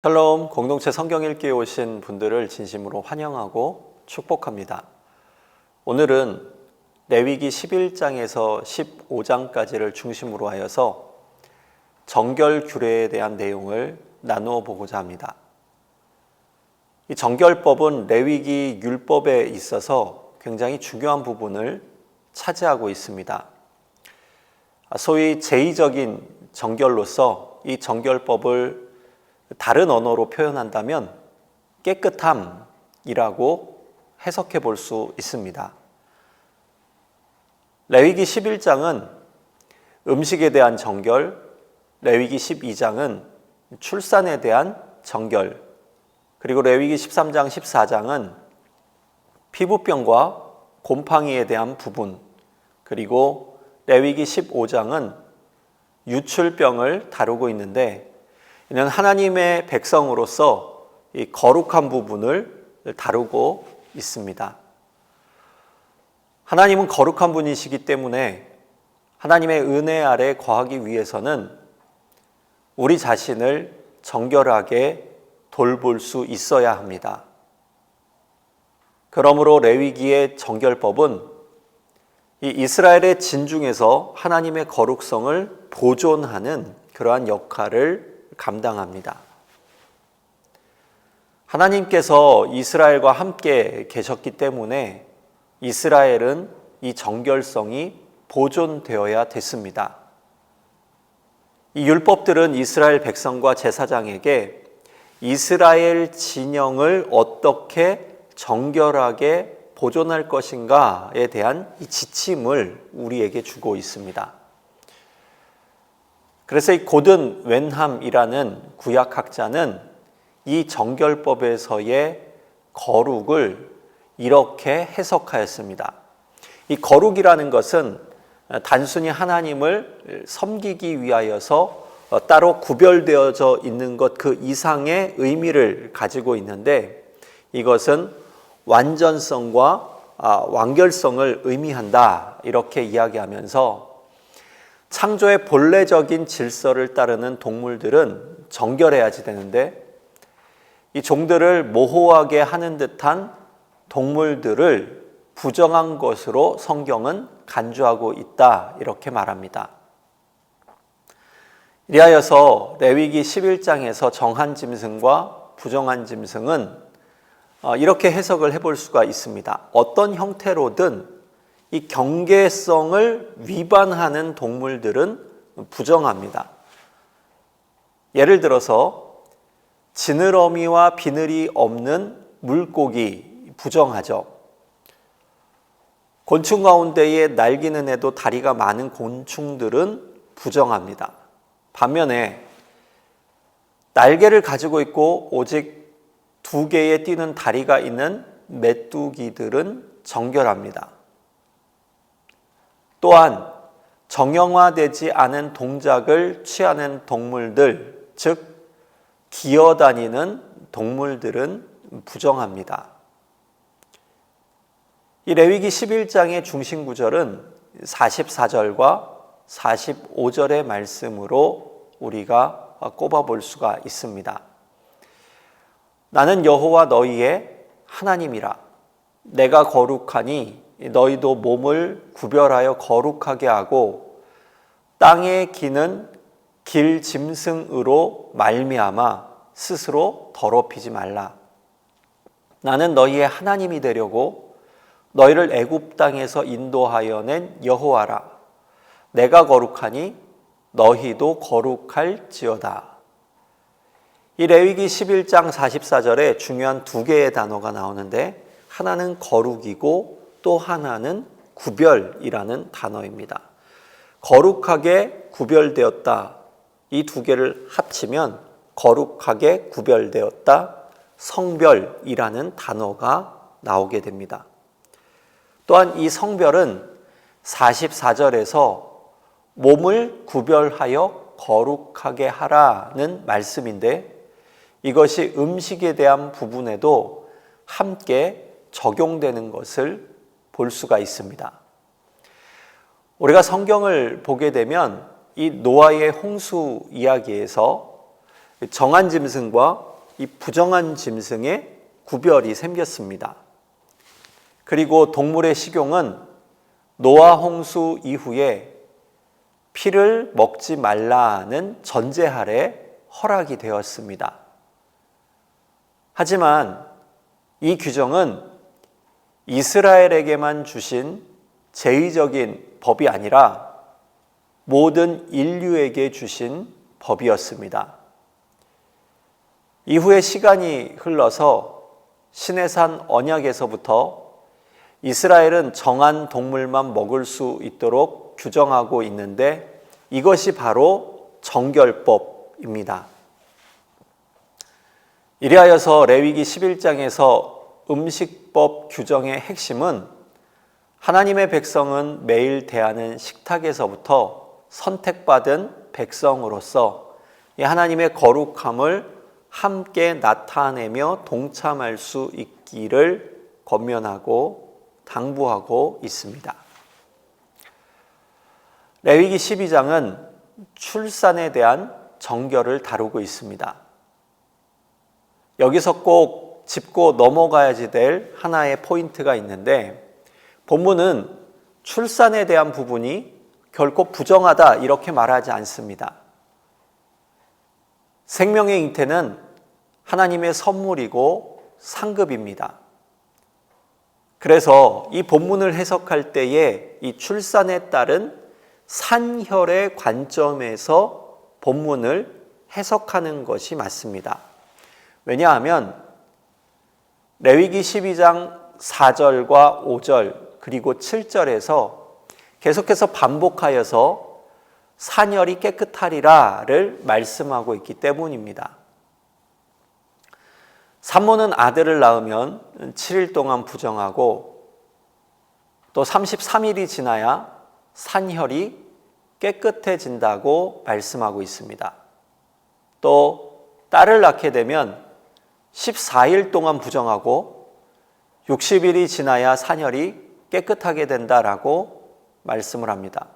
샬롬, 공동체 성경 읽기에 오신 분들을 진심으로 환영하고 축복합니다. 오늘은 레위기 11장에서 15장까지를 중심으로 하여서 정결 규례에 대한 내용을 나누어 보고자 합니다. 이 정결법은 레위기 율법에 있어서 굉장히 중요한 부분을 차지하고 있습니다. 소위 제의적인 정결로서 이 정결법을 다른 언어로 표현한다면 깨끗함이라고 해석해 볼 수 있습니다. 레위기 11장은 음식에 대한 정결, 레위기 12장은 출산에 대한 정결, 그리고 레위기 13장, 14장은 피부병과 곰팡이에 대한 부분, 그리고 레위기 15장은 유출병을 다루고 있는데, 이는 하나님의 백성으로서 이 거룩한 부분을 다루고 있습니다. 하나님은 거룩한 분이시기 때문에 하나님의 은혜 아래 거하기 위해서는 우리 자신을 정결하게 돌볼 수 있어야 합니다. 그러므로 레위기의 정결법은 이 이스라엘의 진중에서 하나님의 거룩성을 보존하는 그러한 역할을 감당합니다. 하나님께서 이스라엘과 함께 계셨기 때문에 이스라엘은 이 정결성이 보존되어야 됐습니다. 이 율법들은 이스라엘 백성과 제사장에게 이스라엘 진영을 어떻게 정결하게 보존할 것인가에 대한 이 지침을 우리에게 주고 있습니다. 그래서 이 고든 웬함이라는 구약학자는 이 정결법에서의 거룩을 이렇게 해석하였습니다. 이 거룩이라는 것은 단순히 하나님을 섬기기 위하여서 따로 구별되어져 있는 것 그 이상의 의미를 가지고 있는데, 이것은 완전성과 완결성을 의미한다, 이렇게 이야기하면서 창조의 본래적인 질서를 따르는 동물들은 정결해야지 되는데, 이 종들을 모호하게 하는 듯한 동물들을 부정한 것으로 성경은 간주하고 있다, 이렇게 말합니다. 이리하여서 레위기 11장에서 정한 짐승과 부정한 짐승은 이렇게 해석을 해볼 수가 있습니다. 어떤 형태로든 이 경계성을 위반하는 동물들은 부정합니다. 예를 들어서 지느러미와 비늘이 없는 물고기 부정하죠. 곤충 가운데에 날기는 애도 다리가 많은 곤충들은 부정합니다. 반면에 날개를 가지고 있고 오직 두 개의 뛰는 다리가 있는 메뚜기들은 정결합니다. 또한 정형화되지 않은 동작을 취하는 동물들, 즉 기어다니는 동물들은 부정합니다. 이 레위기 11장의 중심 구절은 44절과 45절의 말씀으로 우리가 꼽아볼 수가 있습니다. 나는 여호와 너희의 하나님이라. 내가 거룩하니 너희도 몸을 구별하여 거룩하게 하고 땅에 기는 길 짐승으로 말미암아 스스로 더럽히지 말라. 나는 너희의 하나님이 되려고 너희를 애굽 땅에서 인도하여 낸 여호와라. 내가 거룩하니 너희도 거룩할지어다. 이 레위기 11장 44절에 중요한 두 개의 단어가 나오는데, 하나는 거룩이고 또 하나는 구별이라는 단어입니다. 거룩하게 구별되었다. 이 두 개를 합치면 거룩하게 구별되었다, 성별이라는 단어가 나오게 됩니다. 또한 이 성별은 44절에서 몸을 구별하여 거룩하게 하라는 말씀인데, 이것이 음식에 대한 부분에도 함께 적용되는 것을 볼 수가 있습니다. 우리가 성경을 보게 되면 이 노아의 홍수 이야기에서 정한 짐승과 이 부정한 짐승의 구별이 생겼습니다. 그리고 동물의 식용은 노아 홍수 이후에 피를 먹지 말라는 전제 아래 허락이 되었습니다. 하지만 이 규정은 이스라엘에게만 주신 제의적인 법이 아니라 모든 인류에게 주신 법이었습니다. 이후에 시간이 흘러서 시내산 언약에서부터 이스라엘은 정한 동물만 먹을 수 있도록 규정하고 있는데 이것이 바로 정결법입니다. 이리하여서 레위기 11장에서 음식법 규정의 핵심은 하나님의 백성은 매일 대하는 식탁에서부터 선택받은 백성으로서 이 하나님의 거룩함을 함께 나타내며 동참할 수 있기를 권면하고 당부하고 있습니다. 레위기 12장은 출산에 대한 정결을 다루고 있습니다. 여기서 꼭 짚고 넘어가야지 될 하나의 포인트가 있는데 본문은 출산에 대한 부분이 결코 부정하다 이렇게 말하지 않습니다. 생명의 잉태는 하나님의 선물이고 상급입니다. 그래서 이 본문을 해석할 때에 이 출산에 따른 산혈의 관점에서 본문을 해석하는 것이 맞습니다. 왜냐하면 레위기 12장 4절과 5절 그리고 7절에서 계속해서 반복하여서 산혈이 깨끗하리라를 말씀하고 있기 때문입니다. 산모는 아들을 낳으면 7일 동안 부정하고 또 33일이 지나야 산혈이 깨끗해진다고 말씀하고 있습니다. 또 딸을 낳게 되면 14일 동안 부정하고 60일이 지나야 산혈이 깨끗하게 된다라고 말씀을 합니다.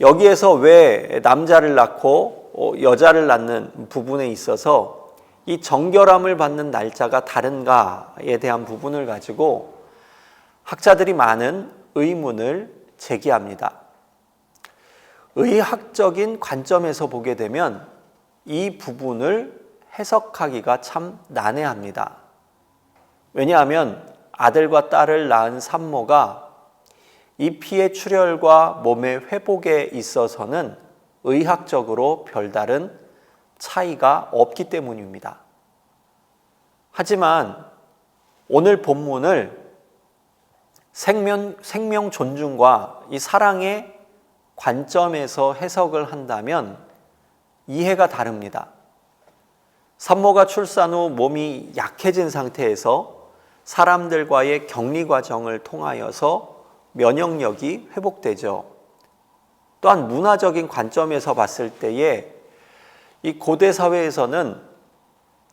여기에서 왜 남자를 낳고 여자를 낳는 부분에 있어서 이 정결함을 받는 날짜가 다른가에 대한 부분을 가지고 학자들이 많은 의문을 제기합니다. 의학적인 관점에서 보게 되면 이 부분을 해석하기가 참 난해합니다. 왜냐하면 아들과 딸을 낳은 산모가 이 피의 출혈과 몸의 회복에 있어서는 의학적으로 별다른 차이가 없기 때문입니다. 하지만 오늘 본문을 생명 존중과 이 사랑의 관점에서 해석을 한다면 이해가 다릅니다. 산모가 출산 후 몸이 약해진 상태에서 사람들과의 격리 과정을 통하여서 면역력이 회복되죠. 또한 문화적인 관점에서 봤을 때에 이 고대 사회에서는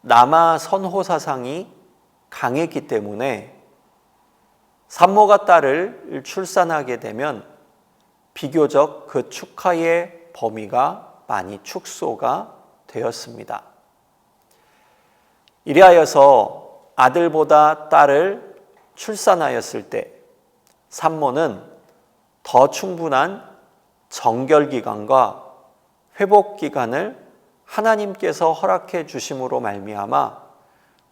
남아 선호 사상이 강했기 때문에 산모가 딸을 출산하게 되면 비교적 그 축하의 범위가 많이 축소가 되었습니다. 이리하여서 아들보다 딸을 출산하였을 때 산모는 더 충분한 정결기간과 회복기간을 하나님께서 허락해 주심으로 말미암아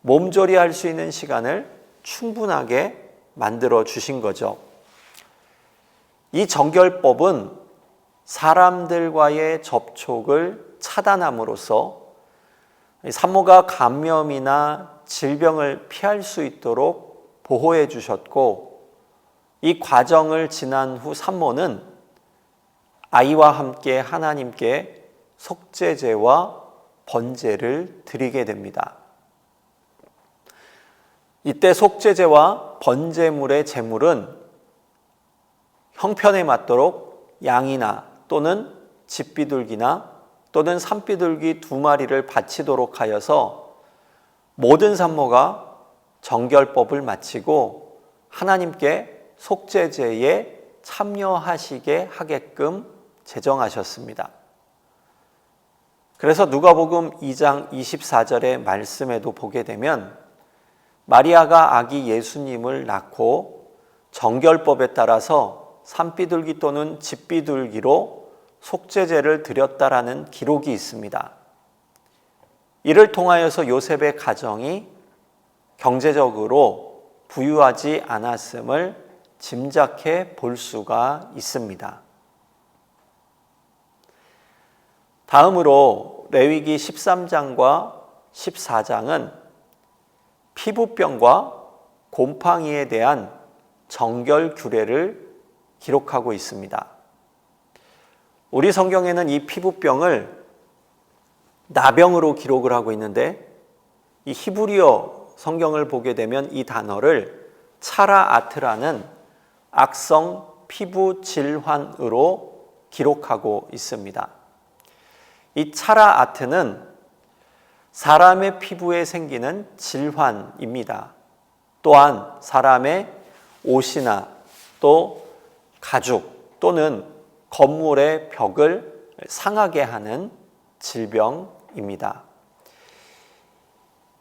몸조리할 수 있는 시간을 충분하게 만들어 주신 거죠. 이 정결법은 사람들과의 접촉을 차단함으로써 산모가 감염이나 질병을 피할 수 있도록 보호해 주셨고 이 과정을 지난 후 산모는 아이와 함께 하나님께 속죄제와 번제를 드리게 됩니다. 이때 속죄제와 번제물의 제물은 형편에 맞도록 양이나 또는 집비둘기나 또는 산비둘기 2마리를 바치도록 하여서 모든 산모가 정결법을 마치고 하나님께 속죄제에 참여하시게 하게끔 제정하셨습니다. 그래서 누가복음 2장 24절의 말씀에도 보게 되면 마리아가 아기 예수님을 낳고 정결법에 따라서 산비둘기 또는 집비둘기로 속죄제를 드렸다라는 기록이 있습니다. 이를 통하여서 요셉의 가정이 경제적으로 부유하지 않았음을 짐작해 볼 수가 있습니다. 다음으로 레위기 13장과 14장은 피부병과 곰팡이에 대한 정결 규례를 기록하고 있습니다. 우리 성경에는 이 피부병을 나병으로 기록을 하고 있는데 이 히브리어 성경을 보게 되면 이 단어를 차라아트라는 악성 피부 질환으로 기록하고 있습니다. 이 차라아트는 사람의 피부에 생기는 질환입니다. 또한 사람의 옷이나 또 가죽 또는 건물의 벽을 상하게 하는 질병입니다.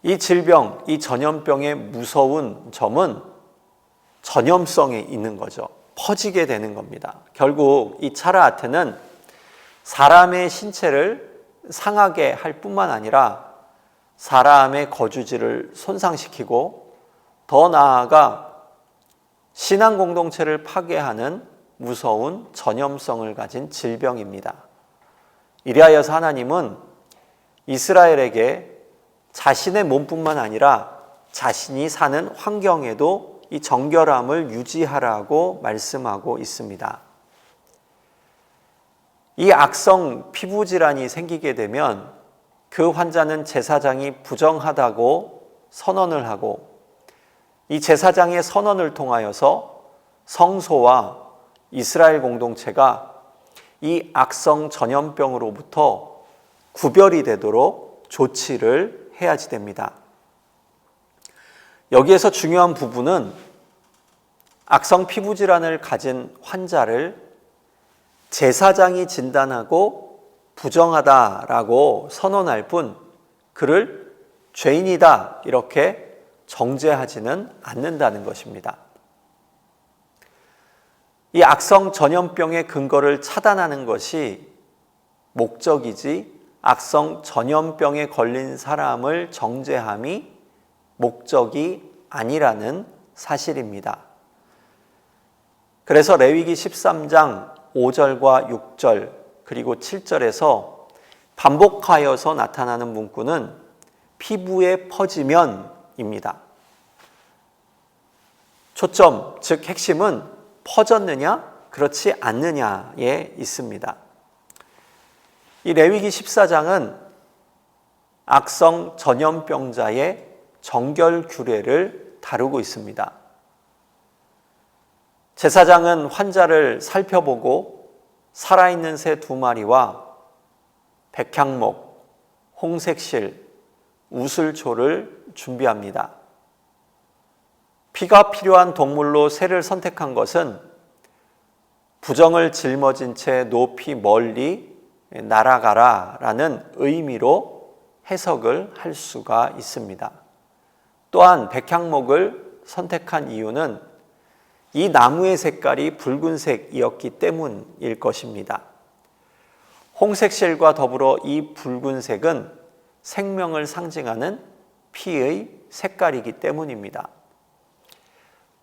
이 질병, 이 전염병의 무서운 점은 전염성에 있는 거죠. 퍼지게 되는 겁니다. 결국 이 차라아트는 사람의 신체를 상하게 할 뿐만 아니라 사람의 거주지를 손상시키고 더 나아가 신앙 공동체를 파괴하는 무서운 전염성을 가진 질병입니다. 이리하여서 하나님은 이스라엘에게 자신의 몸뿐만 아니라 자신이 사는 환경에도 이 정결함을 유지하라고 말씀하고 있습니다. 이 악성 피부 질환이 생기게 되면 그 환자는 제사장이 부정하다고 선언을 하고 이 제사장의 선언을 통하여서 성소와 이스라엘 공동체가 이 악성 전염병으로부터 구별이 되도록 조치를 해야지 됩니다. 여기에서 중요한 부분은 악성 피부 질환을 가진 환자를 제사장이 진단하고 부정하다라고 선언할 뿐 그를 죄인이다 이렇게 정죄하지는 않는다는 것입니다. 이 악성 전염병의 근거를 차단하는 것이 목적이지 악성 전염병에 걸린 사람을 정죄함이 목적이 아니라는 사실입니다. 그래서 레위기 13장 5절과 6절 그리고 7절에서 반복하여서 나타나는 문구는 피부에 퍼지면입니다. 초점, 즉 핵심은 퍼졌느냐 그렇지 않느냐에 있습니다. 이 레위기 14장은 악성 전염병자의 정결 규례를 다루고 있습니다. 제사장은 환자를 살펴보고 살아있는 새 2마리와 백향목, 홍색실, 우슬초를 준비합니다. 피가 필요한 동물로 새를 선택한 것은 부정을 짊어진 채 높이 멀리 날아가라 라는 의미로 해석을 할 수가 있습니다. 또한 백향목을 선택한 이유는 이 나무의 색깔이 붉은색이었기 때문일 것입니다. 홍색실과 더불어 이 붉은색은 생명을 상징하는 피의 색깔이기 때문입니다.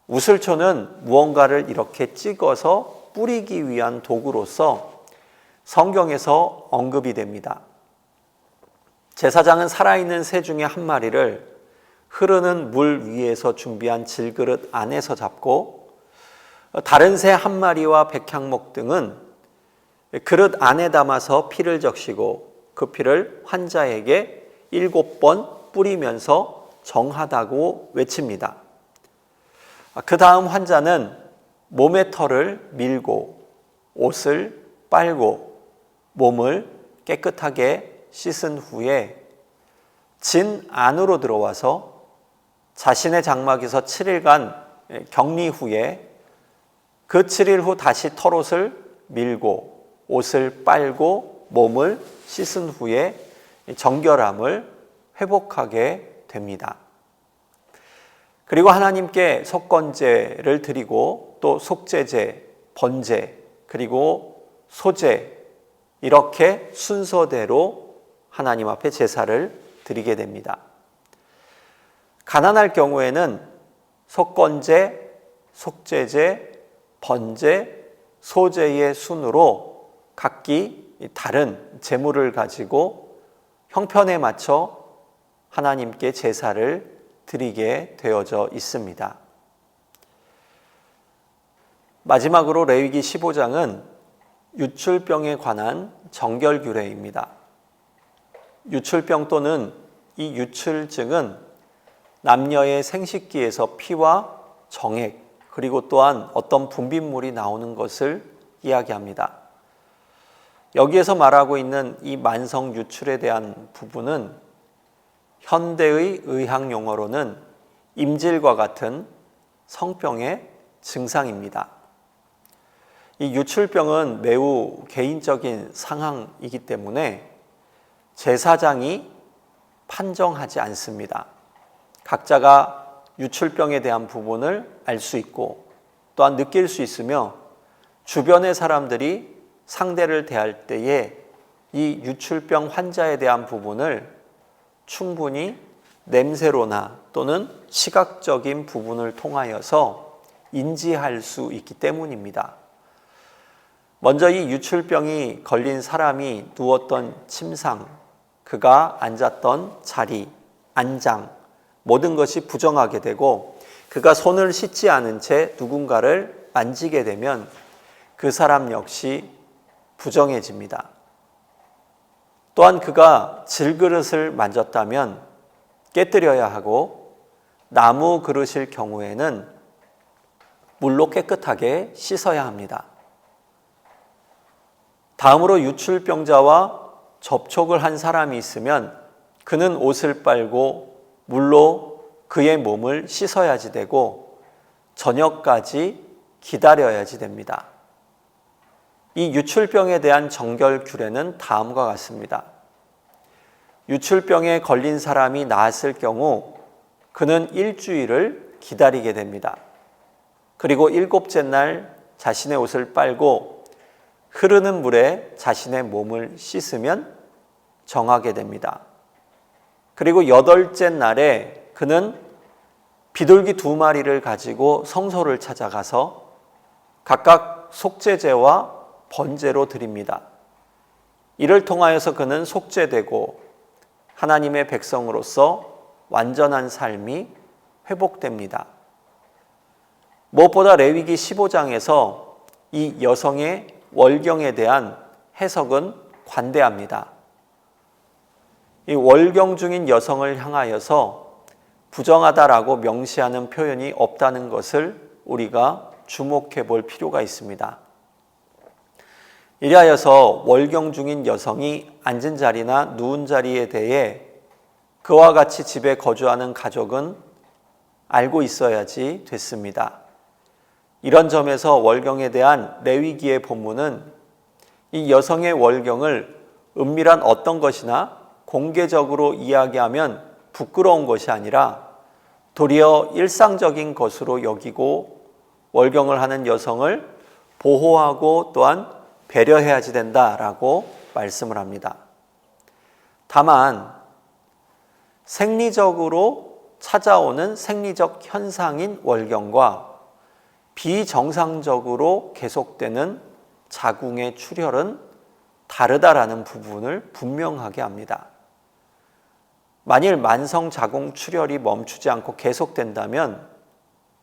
우슬초는 무언가를 이렇게 찍어서 뿌리기 위한 도구로서 성경에서 언급이 됩니다. 제사장은 살아있는 새 중에 한 마리를 흐르는 물 위에서 준비한 질그릇 안에서 잡고 다른 새 한 마리와 백향목 등은 그릇 안에 담아서 피를 적시고 그 피를 환자에게 7번 뿌리면서 정하다고 외칩니다. 그 다음 환자는 몸의 털을 밀고 옷을 빨고 몸을 깨끗하게 씻은 후에 진 안으로 들어와서 자신의 장막에서 7일간 격리 후에 그 7일 후 다시 털옷을 밀고 옷을 빨고 몸을 씻은 후에 정결함을 회복하게 됩니다. 그리고 하나님께 속건제를 드리고 또 속죄제, 번제, 그리고 소제 이렇게 순서대로 하나님 앞에 제사를 드리게 됩니다. 가난할 경우에는 속건제, 속죄제, 번제, 소제의 순으로 각기 다른 제물을 가지고 형편에 맞춰 하나님께 제사를 드리게 되어져 있습니다. 마지막으로 레위기 15장은 유출병에 관한 정결규례입니다. 유출병 또는 이 유출증은 남녀의 생식기에서 피와 정액 그리고 또한 어떤 분비물이 나오는 것을 이야기합니다. 여기에서 말하고 있는 이 만성 유출에 대한 부분은 현대의 의학 용어로는 임질과 같은 성병의 증상입니다. 이 유출병은 매우 개인적인 상황이기 때문에 제사장이 판정하지 않습니다. 각자가 유출병에 대한 부분을 알 수 있고 또한 느낄 수 있으며 주변의 사람들이 상대를 대할 때에 이 유출병 환자에 대한 부분을 충분히 냄새로나 또는 시각적인 부분을 통하여서 인지할 수 있기 때문입니다. 먼저 이 유출병이 걸린 사람이 누웠던 침상, 그가 앉았던 자리, 안장, 모든 것이 부정하게 되고 그가 손을 씻지 않은 채 누군가를 만지게 되면 그 사람 역시 부정해집니다. 또한 그가 질그릇을 만졌다면 깨뜨려야 하고 나무 그릇일 경우에는 물로 깨끗하게 씻어야 합니다. 다음으로 유출병자와 접촉을 한 사람이 있으면 그는 옷을 빨고 물로 그의 몸을 씻어야지 되고 저녁까지 기다려야지 됩니다. 이 유출병에 대한 정결 규례는 다음과 같습니다. 유출병에 걸린 사람이 나았을 경우 그는 일주일을 기다리게 됩니다. 그리고 일곱째 날 자신의 옷을 빨고 흐르는 물에 자신의 몸을 씻으면 정하게 됩니다. 그리고 여덟째 날에 그는 비둘기 2마리를 가지고 성소를 찾아가서 각각 속죄제와 번제로 드립니다. 이를 통하여서 그는 속죄되고 하나님의 백성으로서 완전한 삶이 회복됩니다. 무엇보다 레위기 15장에서 이 여성의 월경에 대한 해석은 관대합니다. 이 월경 중인 여성을 향하여서 부정하다라고 명시하는 표현이 없다는 것을 우리가 주목해 볼 필요가 있습니다. 이리하여서 월경 중인 여성이 앉은 자리나 누운 자리에 대해 그와 같이 집에 거주하는 가족은 알고 있어야지 됐습니다. 이런 점에서 월경에 대한 레위기의 본문은 이 여성의 월경을 은밀한 어떤 것이나 공개적으로 이야기하면 부끄러운 것이 아니라 도리어 일상적인 것으로 여기고 월경을 하는 여성을 보호하고 또한 배려해야지 된다라고 말씀을 합니다. 다만 생리적으로 찾아오는 생리적 현상인 월경과 비정상적으로 계속되는 자궁의 출혈은 다르다라는 부분을 분명하게 합니다. 만일 만성 자궁 출혈이 멈추지 않고 계속된다면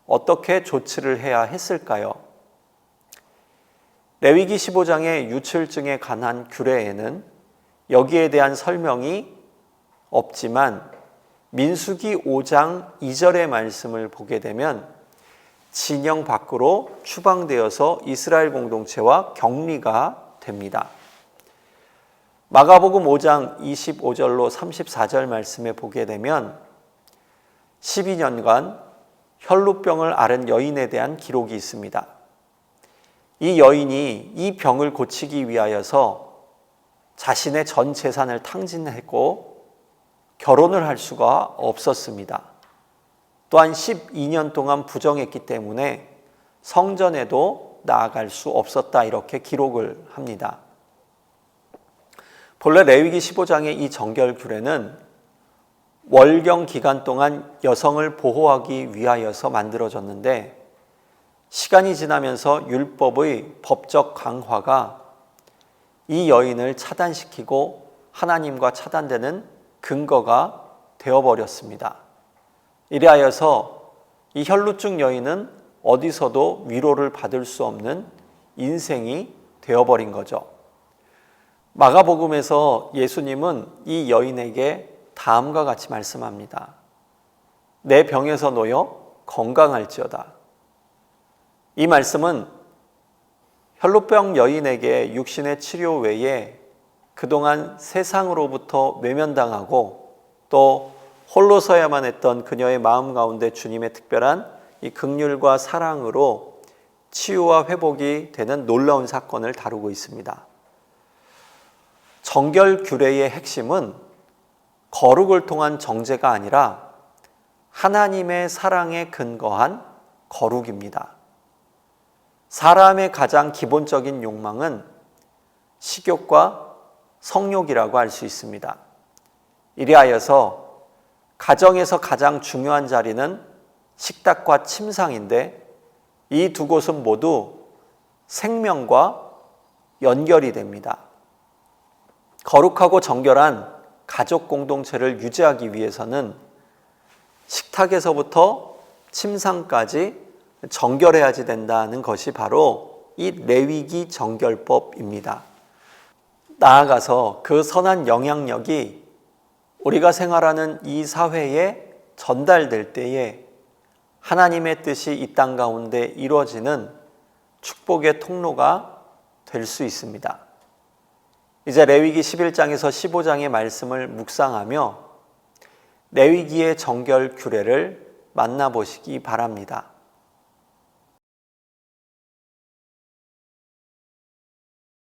어떻게 조치를 해야 했을까요? 레위기 15장의 유출증에 관한 규례에는 여기에 대한 설명이 없지만 민수기 5장 2절의 말씀을 보게 되면 진영 밖으로 추방되어서 이스라엘 공동체와 격리가 됩니다. 마가복음 5장 25절로 34절 말씀에 보게 되면 12년간 혈루병을 앓은 여인에 대한 기록이 있습니다. 이 여인이 이 병을 고치기 위하여서 자신의 전 재산을 탕진했고 결혼을 할 수가 없었습니다. 또한 12년 동안 부정했기 때문에 성전에도 나아갈 수 없었다 이렇게 기록을 합니다. 본래 레위기 15장의 이 정결 규례는 월경 기간 동안 여성을 보호하기 위하여서 만들어졌는데 시간이 지나면서 율법의 법적 강화가 이 여인을 차단시키고 하나님과 차단되는 근거가 되어버렸습니다. 이래하여서 이 혈루증 여인은 어디서도 위로를 받을 수 없는 인생이 되어버린 거죠. 마가복음에서 예수님은 이 여인에게 다음과 같이 말씀합니다. 내 병에서 놓여 건강할지어다. 이 말씀은 혈루병 여인에게 육신의 치료 외에 그동안 세상으로부터 외면당하고 또 홀로 서야만 했던 그녀의 마음 가운데 주님의 특별한 이 긍휼과 사랑으로 치유와 회복이 되는 놀라운 사건을 다루고 있습니다. 정결 규례의 핵심은 거룩을 통한 정죄가 아니라 하나님의 사랑에 근거한 거룩입니다. 사람의 가장 기본적인 욕망은 식욕과 성욕이라고 할 수 있습니다. 이리하여서 가정에서 가장 중요한 자리는 식탁과 침상인데 이 두 곳은 모두 생명과 연결이 됩니다. 거룩하고 정결한 가족 공동체를 유지하기 위해서는 식탁에서부터 침상까지 정결해야지 된다는 것이 바로 이 레위기 정결법입니다. 나아가서 그 선한 영향력이 우리가 생활하는 이 사회에 전달될 때에 하나님의 뜻이 이 땅 가운데 이루어지는 축복의 통로가 될 수 있습니다. 이제 레위기 11장에서 15장의 말씀을 묵상하며 레위기의 정결 규례를 만나보시기 바랍니다.